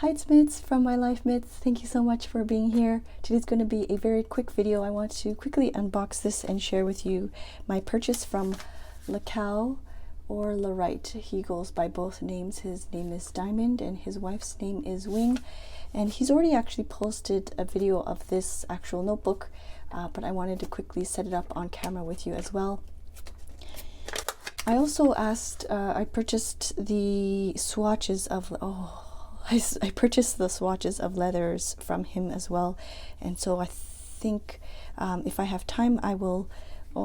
Hi, it's Mitz from My Life Mitz. Thank you so much for being here. Today's going to be a very quick video. I want to quickly unbox this and share with you my purchase from LeCow or LeRight. He goes by both names. His name is Diamond and his wife's name is Wing. And he's already actually posted a video of this actual notebook, but I wanted to quickly set it up on camera with you as well. I also I purchased the swatches of, I purchased the swatches of leathers from him as well, and so I think if I have time I will,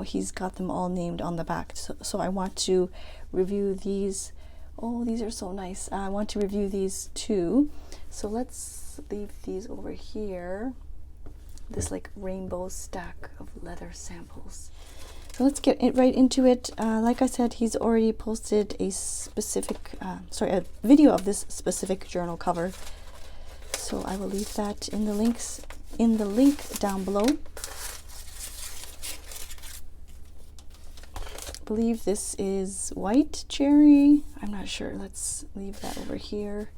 he's got them all named on the back, so I want to review these. These are so nice. I want to review these too, so let's leave these over here, this like rainbow stack of leather samples. So let's get right into it. Like I said, he's already posted a a video of this specific journal cover. So I will leave that in the link down below. I believe this is white cherry. I'm not sure. Let's leave that over here.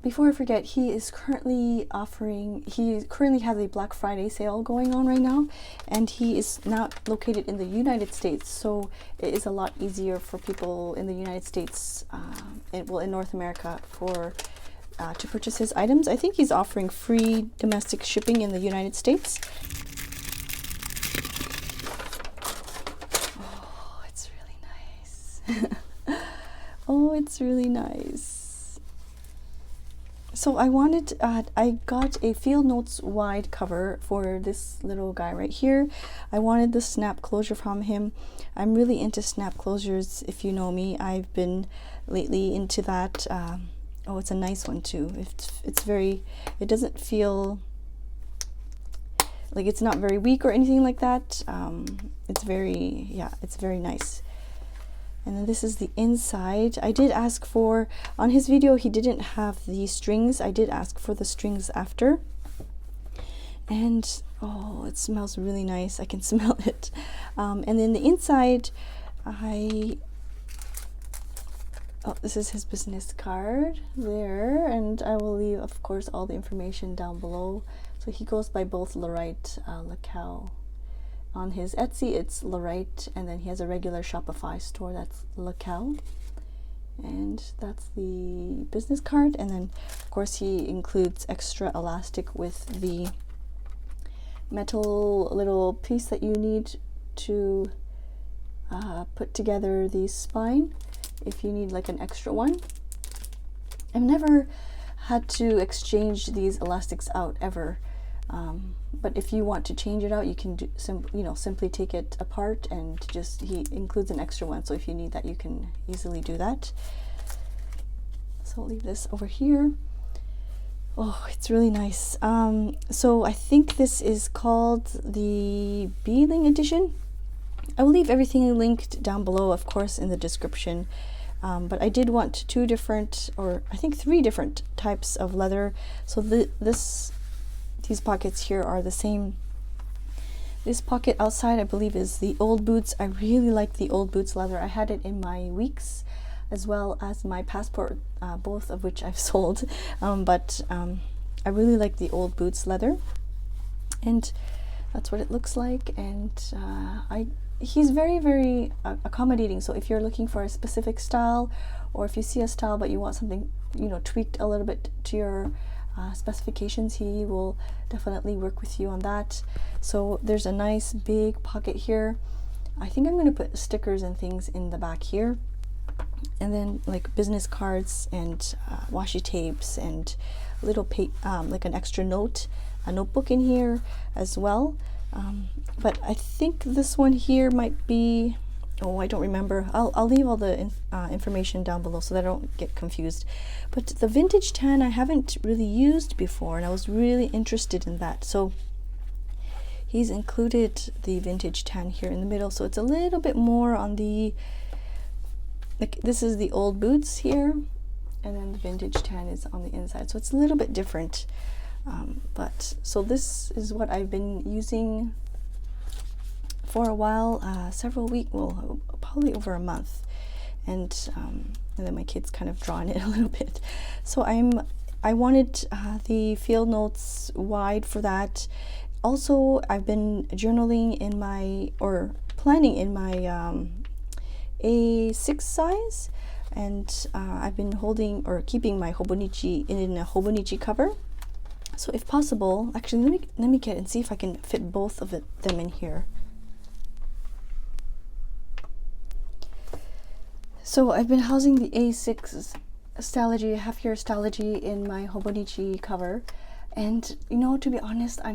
Before I forget, he currently has a Black Friday sale going on right now, and he is not located in the United States, so it is a lot easier for people in the United States, in North America, to purchase his items. I think he's offering free domestic shipping in the United States. Oh, it's really nice. Oh, it's really nice. So I got a Field Notes wide cover for this little guy right here. I wanted the snap closure from him. I'm really into snap closures. If you know me, I've been lately into that. It's a nice one too. It doesn't feel like it's not very weak or anything like that. It's very nice. And then this is the inside. I did ask for, on his video he didn't have the strings. I did ask for the strings after. And it smells really nice. I can smell it. And then the inside, this is his business card there. And I will leave, of course, all the information down below. So he goes by both LeRight, LeCow. On his Etsy, it's LeRight, and then he has a regular Shopify store that's LeCow. And that's the business card. And then, of course, he includes extra elastic with the metal little piece that you need to put together the spine, if you need like an extra one. I've never had to exchange these elastics out ever. But if you want to change it out, you can simply take it apart, and he includes an extra one. So if you need that, you can easily do that. So I'll leave this over here. Oh, it's really nice. So I think this is called the Beeling edition. I will leave everything linked down below, of course, in the description. But I did want three different types of leather. So these pockets here are the same. This pocket outside, I believe, is the Old Boots. I really like the Old Boots leather. I had it in my Weeks as well as my Passport, both of which I've sold. But I really like the Old Boots leather, and that's what it looks like. And he's very, very accommodating. So if you're looking for a specific style, or if you see a style but you want something tweaked a little bit to your specifications, he will definitely work with you on that. So there's a nice big pocket here. I think I'm going to put stickers and things in the back here, and then like business cards and washi tapes and little like an extra notebook in here as well. But I think this one here might be, I don't remember. I'll leave all the information down below so that I don't get confused. But the vintage tan I haven't really used before, and I was really interested in that. So he's included the vintage tan here in the middle. So it's a little bit more on the, this is the Old Boots here, and then the vintage tan is on the inside. So it's a little bit different. So this is what I've been using for a while, several weeks, well, probably over a month. And and then my kid's kind of drawn it a little bit. So I wanted the field notes wide for that. Also, I've been journaling in my, or planning in my A6 size, and I've been holding or keeping my hobonichi in a hobonichi cover. So if possible, actually let me get and see if I can fit both of them in here. So I've been housing the A6 Stalogy, half-year Stalogy in my hobonichi cover, and you know, to be honest, I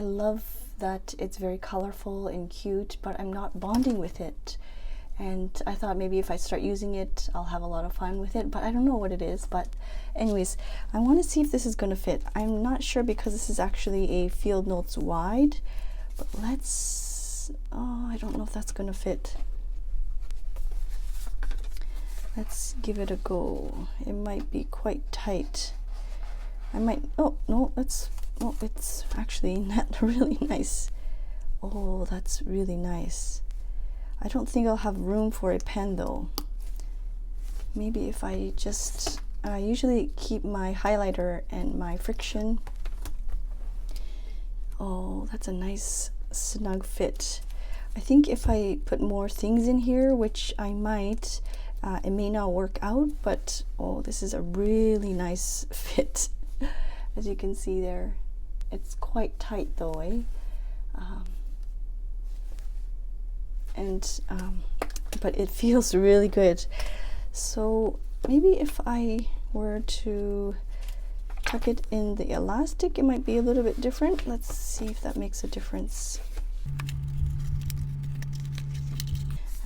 love that it's very colorful and cute, but I'm not bonding with it. And I thought maybe if I start using it, I'll have a lot of fun with it, but I don't know what it is. But anyways, I want to see if this is going to fit. I'm not sure because this is actually a field notes wide, but I don't know if that's going to fit. Let's give it a go. It might be quite tight. It's actually not really nice. Oh, that's really nice. I don't think I'll have room for a pen though. Maybe if I just, I usually keep my highlighter and my friction. Oh, that's a nice snug fit. I think if I put more things in here, which I might, it may not work out, but oh, this is a really nice fit. As you can see there, it's quite tight though, eh? But it feels really good. So maybe if I were to tuck it in the elastic, it might be a little bit different. Let's see if that makes a difference.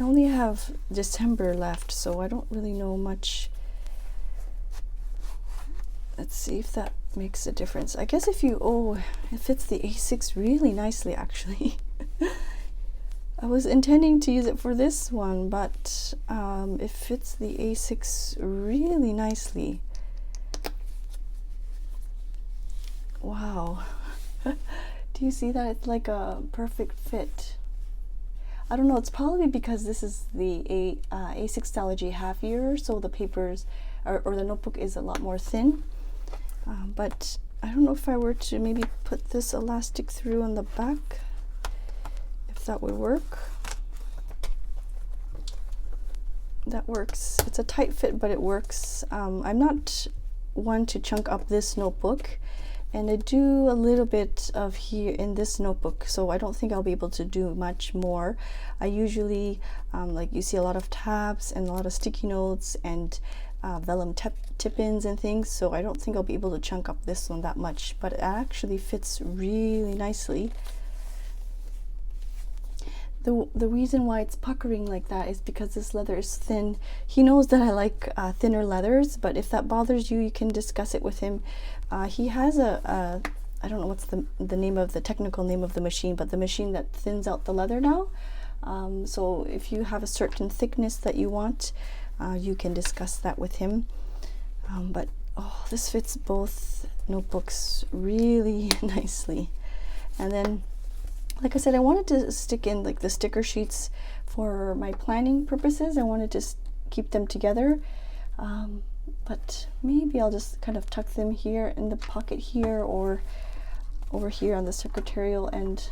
I only have December left, so I don't really know much. Let's see if that makes a difference. I guess if you, it fits the A6 really nicely actually. I was intending to use it for this one, but it fits the A6 really nicely. Wow. Do you see that? It's like a perfect fit. I don't know, it's probably because this is the A6 Stalogy half year, so the papers or the notebook is a lot more thin. But I don't know if I were to maybe put this elastic through on the back, if that would work. That works. It's a tight fit, but it works. I'm not one to chunk up this notebook, and I do a little bit of here in this notebook, so I don't think I'll be able to do much more. I usually, like you see a lot of tabs and a lot of sticky notes and vellum tip-ins and things, so I don't think I'll be able to chunk up this one that much, but it actually fits really nicely. The reason why it's puckering like that is because this leather is thin. He knows that I like thinner leathers, but if that bothers you, you can discuss it with him. He has I don't know what's the name of the technical name of the machine, but the machine that thins out the leather now. So if you have a certain thickness that you want, you can discuss that with him. But oh, this fits both notebooks really nicely. And then, like I said, I wanted to stick in like the sticker sheets for my planning purposes. I wanted to keep them together, but maybe I'll just kind of tuck them here in the pocket here or over here on the secretarial end.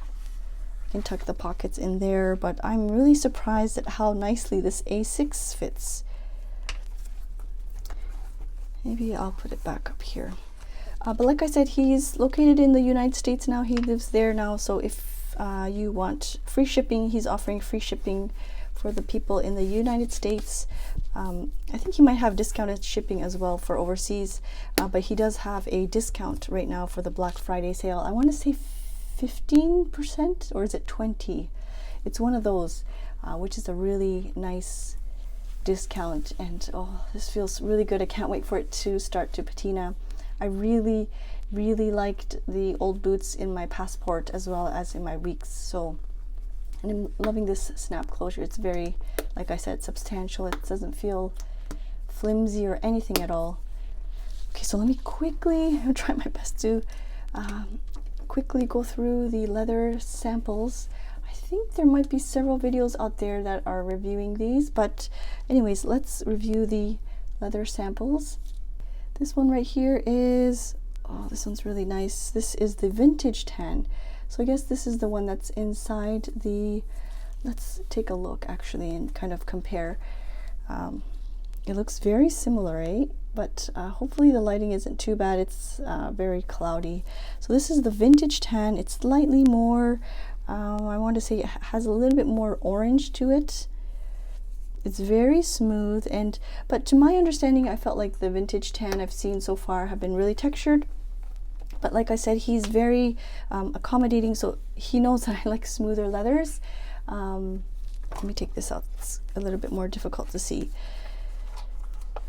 I can tuck the pockets in there, but I'm really surprised at how nicely this A6 fits. Maybe I'll put it back up here. But like I said, he's located in the United States now. He lives there now, so if you want free shipping, he's offering free shipping for the people in the United States. I think he might have discounted shipping as well for overseas, but he does have a discount right now for the Black Friday sale. I want to say 15%, or is it 20? It's one of those, which is a really nice discount, and oh, this feels really good. I can't wait for it to start to patina. I really liked the old boots in my passport as well as in my weeks, so, and I'm loving this snap closure. It's very, like I said, substantial. It doesn't feel flimsy or anything at all. Okay, so let me quickly, I'll try my best to quickly go through the leather samples. I I think there might be several videos out there that are reviewing these, but anyways, let's review the leather samples. This one right here is, oh, this one's really nice. This is the vintage tan. So I guess this is the one that's inside the, let's take a look actually and kind of compare. It looks very similar, eh? But hopefully the lighting isn't too bad. It's very cloudy. So this is the vintage tan. It's slightly more, I want to say it has a little bit more orange to it. It's very smooth, but to my understanding, I felt like the vintage tan I've seen so far have been really textured. But like I said, he's very accommodating, so he knows that I like smoother leathers. Let me take this out. It's a little bit more difficult to see.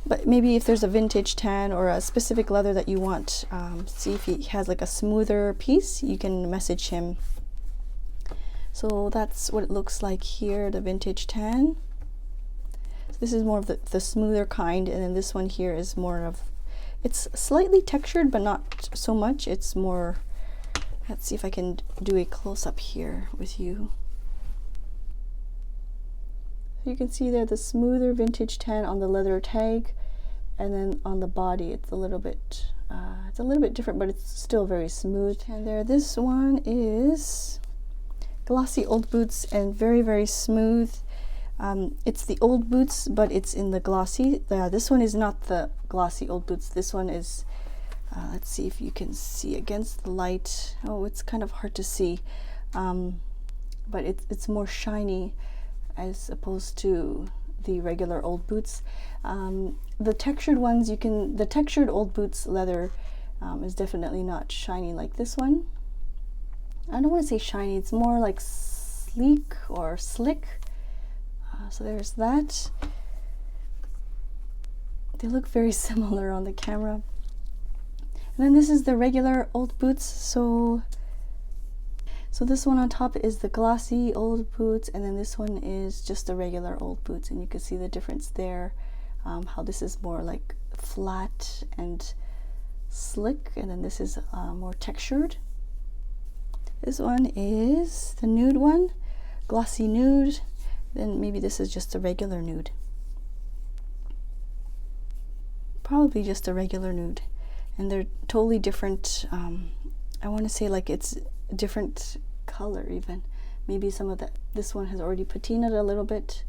But maybe if there's a vintage tan or a specific leather that you want, see if he has like a smoother piece, you can message him. So that's what it looks like here, the vintage tan. So this is more of the smoother kind, and then this one here is more of, it's slightly textured, but not so much. It's more, let's see if I can do a close-up here with you. You can see there the smoother vintage tan on the leather tag, and then on the body it's a little bit different, but it's still very smooth. And there, this one is glossy old boots and very, very smooth. It's the old boots, but it's in the glossy. This one is not the glossy old boots. This one is, let's see if you can see against the light. Oh, it's kind of hard to see, but it's more shiny as opposed to the regular old boots. The textured ones, the textured old boots leather is definitely not shiny like this one. I don't want to say shiny, it's more like sleek or slick. So there's that. They look very similar on the camera. And then this is the regular old boots. So this one on top is the glossy old boots, and then this one is just the regular old boots, and you can see the difference there, how this is more like flat and slick, and then this is more textured. This one is the nude one, glossy nude, then maybe this is just a regular nude. Probably just a regular nude, and they're totally different. I want to say like it's different color even. Maybe some of this one has already patinaed a little bit.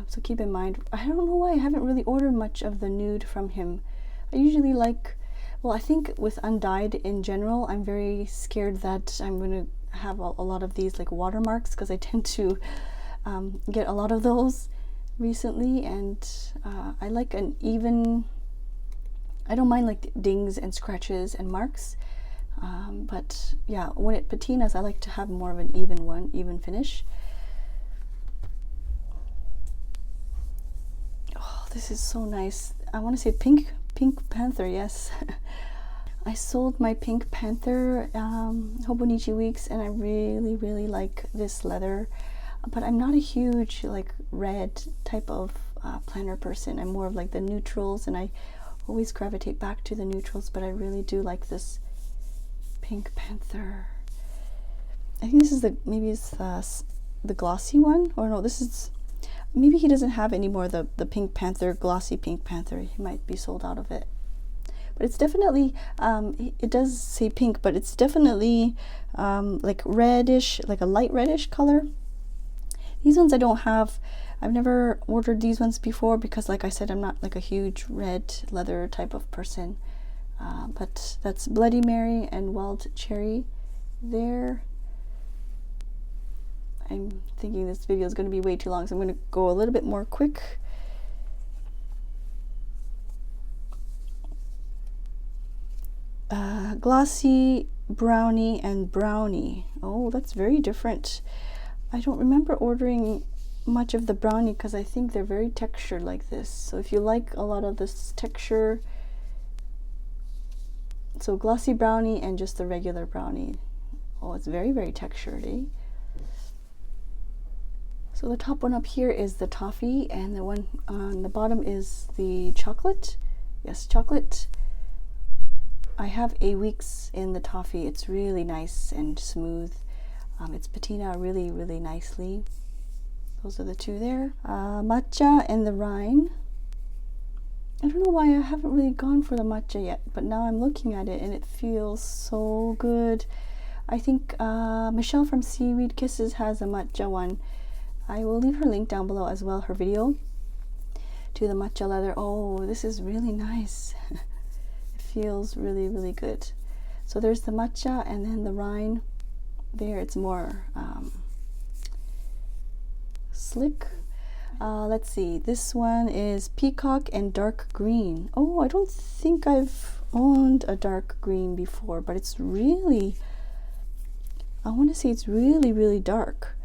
So keep in mind, I don't know why I haven't really ordered much of the nude from him. I usually like, well, I think with undyed in general, I'm very scared that I'm going to have a lot of these like watermarks, because I tend to get a lot of those recently, and I like an even, I don't mind like dings and scratches and marks. But yeah, when it patinas, I like to have more of an even finish. Oh, this is so nice. I want to say Pink Panther, yes. I sold my Pink Panther Hobonichi weeks, and I really like this leather. But I'm not a huge like red type of planner person. I'm more of like the neutrals, and I always gravitate back to the neutrals, but I really do like this Pink Panther. I think this is maybe it's the glossy one, or no, this is, maybe he doesn't have any more the Pink Panther, glossy Pink Panther. He might be sold out of it. But it's definitely, it does say pink, but it's definitely like reddish, like a light reddish color. These ones I don't have. I've never ordered these ones before because, like I said, I'm not like a huge red leather type of person. But that's Bloody Mary and Wild Cherry there. I'm thinking this video is going to be way too long, so I'm going to go a little bit more quick. Glossy, Brownie, and Brownie. Oh, that's very different. I don't remember ordering much of the Brownie because I think they're very textured like this. So if you like a lot of this texture, so Glossy Brownie and just the regular Brownie. Oh, it's very textured, eh? So the top one up here is the toffee, and the one on the bottom is the chocolate. Yes, chocolate. I have a weeks in the toffee. It's really nice and smooth. It's patina really, really nicely. Those are the two there. Matcha and the rind. I don't know why I haven't really gone for the matcha yet, but now I'm looking at it and it feels so good. I think Michelle from Seaweed Kisses has a matcha one. I will leave her link down below as well, her video to the matcha leather. Oh, this is really nice. It feels really, really good. So there's the matcha, and then the rind there, it's more slick. Let's see, this one is peacock and dark green. Oh, I don't think I've owned a dark green before, but it's really, I want to say it's really, really dark.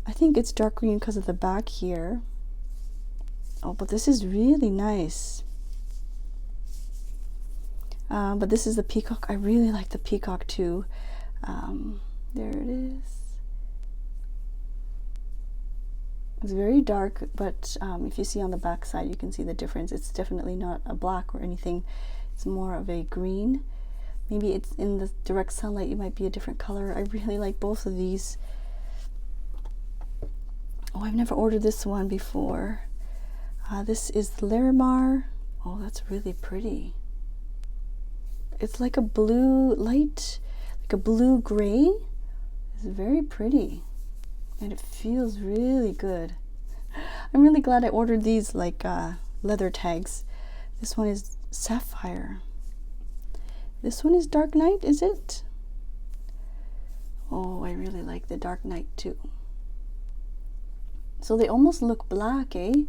I think it's dark green because of the back here. Oh, but this is really nice. But this is the peacock. I really like the peacock too. There it is. It's very dark, but if you see on the back side, you can see the difference. It's definitely not a black or anything. It's more of a green. Maybe it's in the direct sunlight, it might be a different color. I really like both of these. Oh, I've never ordered this one before. This is Larimar. Oh, that's really pretty. It's like a blue light, like a blue gray. It's very pretty, and it feels really good. I'm really glad I ordered these like leather tags. This one is sapphire. This one is dark night, is it? Oh, I really like the dark night too. So they almost look black, eh?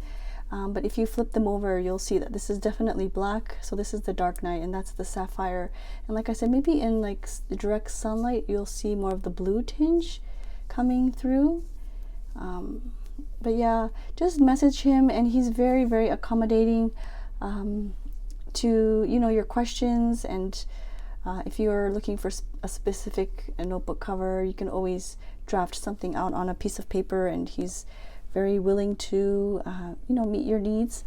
But if you flip them over, you'll see that this is definitely black. So this is the dark night, and that's the sapphire. And like I said, maybe in like the direct sunlight, you'll see more of the blue tinge coming through. But yeah, just message him, and he's very, very accommodating to, you know, your questions. And if you're looking for a specific notebook cover, you can always draft something out on a piece of paper, and he's very willing to you know, meet your needs.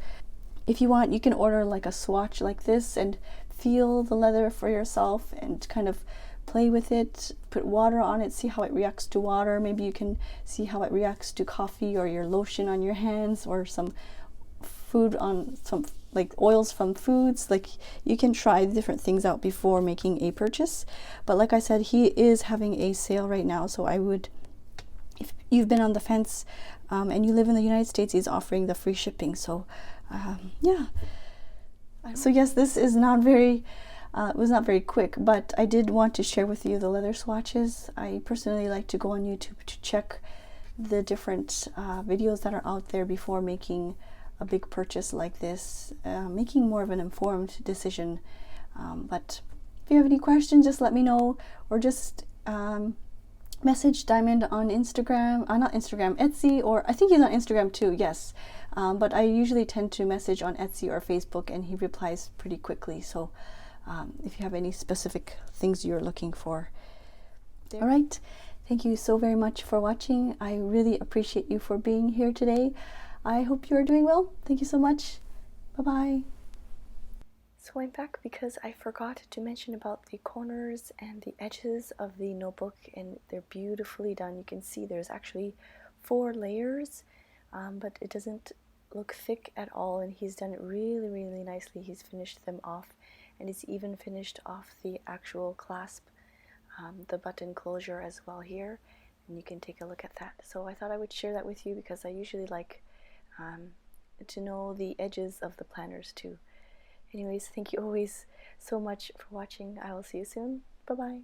If you want, you can order like a swatch like this and feel the leather for yourself and kind of play with it, put water on it, see how it reacts to water. Maybe you can see how it reacts to coffee or your lotion on your hands, or some food on some like oils from foods. Like, you can try different things out before making a purchase. But like I said, he is having a sale right now, so I would, if you've been on the fence and you live in the United States, he's offering the free shipping. So yeah. So yes, this is not very it was not very quick, but I did want to share with you the leather swatches. I personally like to go on YouTube to check the different videos that are out there before making a big purchase like this, making more of an informed decision. But if you have any questions, just let me know, or just message Diamond on Instagram, not Instagram, Etsy, or I think he's on Instagram too, yes. But I usually tend to message on Etsy or Facebook, and he replies pretty quickly. So if you have any specific things you're looking for. All right, thank you so very much for watching. I really appreciate you for being here today. I hope you are doing well. Thank you so much. Bye-bye. So I'm back because I forgot to mention about the corners and the edges of the notebook, and they're beautifully done. You can see there's actually 4 layers, but it doesn't look thick at all, and he's done it really, really nicely. He's finished them off, and he's even finished off the actual clasp, the button closure as well here, and you can take a look at that. So I thought I would share that with you because I usually like to know the edges of the planners too. Anyways, thank you always so much for watching. I will see you soon. Bye-bye.